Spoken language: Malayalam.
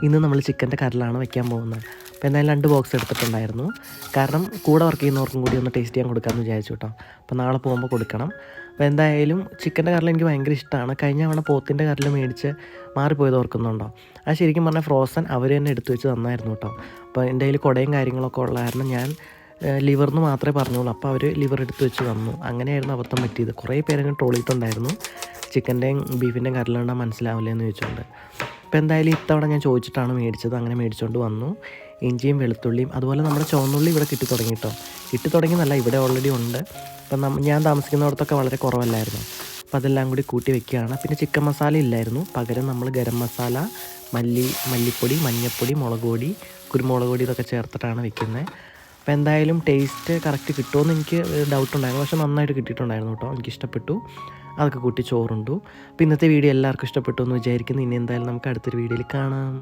ഇന്ന് നമ്മൾ ചിക്കൻ്റെ കറിലാണ് വയ്ക്കാൻ പോകുന്നത്. അപ്പോൾ എന്തായാലും 2 ബോക്സ് എടുത്തിട്ടുണ്ടായിരുന്നു. കാരണം കൂടെ വർക്ക് ചെയ്യുന്നവർക്കും കൂടി ഒന്ന് ടേസ്റ്റ് ചെയ്യാൻ കൊടുക്കാമെന്ന് വിചാരിച്ചു കേട്ടോ. അപ്പോൾ നാളെ പോകുമ്പോൾ കൊടുക്കണം. അപ്പോൾ എന്തായാലും ചിക്കൻ്റെ കറിൽ എനിക്ക് ഭയങ്കര ഇഷ്ടമാണ്. കഴിഞ്ഞ തവണ പോത്തിൻ്റെ കറിൽ മേടിച്ച് മാറിപ്പോയത് ഓർക്കുന്നുണ്ടോ? അത് ശരിക്കും പറഞ്ഞാൽ ഫ്രോസൺ അവർ തന്നെ എടുത്തു വെച്ച് തന്നായിരുന്നു കേട്ടോ. അപ്പോൾ എൻ്റെ കയ്യിൽ കുടയും കാര്യങ്ങളൊക്കെ ഉള്ള കാരണം ഞാൻ ലിവറിന് മാത്രമേ പറഞ്ഞോളൂ. അപ്പോൾ അവർ ലിവർ എടുത്ത് വെച്ച് തന്നു. അങ്ങനെയായിരുന്നു അബദ്ധം പറ്റിയത്. കുറേ പേരങ്ങ് ട്രോളിയിട്ടുണ്ടായിരുന്നു, ചിക്കൻ്റെയും ബീഫിൻ്റെയും കറിലുണ്ടാൽ മനസ്സിലാവില്ല എന്ന് ചോദിച്ചുകൊണ്ട്. അപ്പോൾ എന്തായാലും ഇത്തവണ ഞാൻ ചോദിച്ചിട്ടാണ് മേടിച്ചത്. അങ്ങനെ മേടിച്ചുകൊണ്ട് വന്നു. ഇഞ്ചിയും വെളുത്തുള്ളിയും അതുപോലെ നമ്മുടെ ചുവന്നുള്ളി ഇവിടെ കിട്ടി തുടങ്ങി കേട്ടോ. കിട്ടി തുടങ്ങിയെന്നല്ല, ഇവിടെ ഓൾറെഡി ഉണ്ട്. അപ്പം ഞാൻ താമസിക്കുന്നിടത്തൊക്കെ വളരെ കുറവല്ലായിരുന്നു. അപ്പോൾ അതെല്ലാം കൂടി കൂട്ടി വെക്കുകയാണ്. പിന്നെ ചിക്കൻ മസാല ഇല്ലായിരുന്നു, പകരം നമ്മൾ ഗരം മസാല, മല്ലിപ്പൊടി, മഞ്ഞൾപ്പൊടി, മുളക് പൊടി, കുരുമുളക് പൊടി ഇതൊക്കെ ചേർത്തിട്ടാണ് വെക്കുന്നത്. അപ്പോൾ എന്തായാലും ടേസ്റ്റ് കറക്റ്റ് കിട്ടുമെന്ന് എനിക്ക് ഡൗട്ടുണ്ടായിരുന്നു. പക്ഷേ നന്നായിട്ട് കിട്ടിയിട്ടുണ്ടായിരുന്നു കേട്ടോ, എനിക്കിഷ്ടപ്പെട്ടു. അതൊക്കെ കൂട്ടി ചോറുണ്ടു. അപ്പോൾ ഇന്നത്തെ വീഡിയോ എല്ലാവർക്കും ഇഷ്ടപ്പെട്ടു എന്ന് വിചാരിക്കുന്നു. ഇനി എന്തായാലും നമുക്ക് അടുത്തൊരു വീഡിയോയിൽ കാണാം.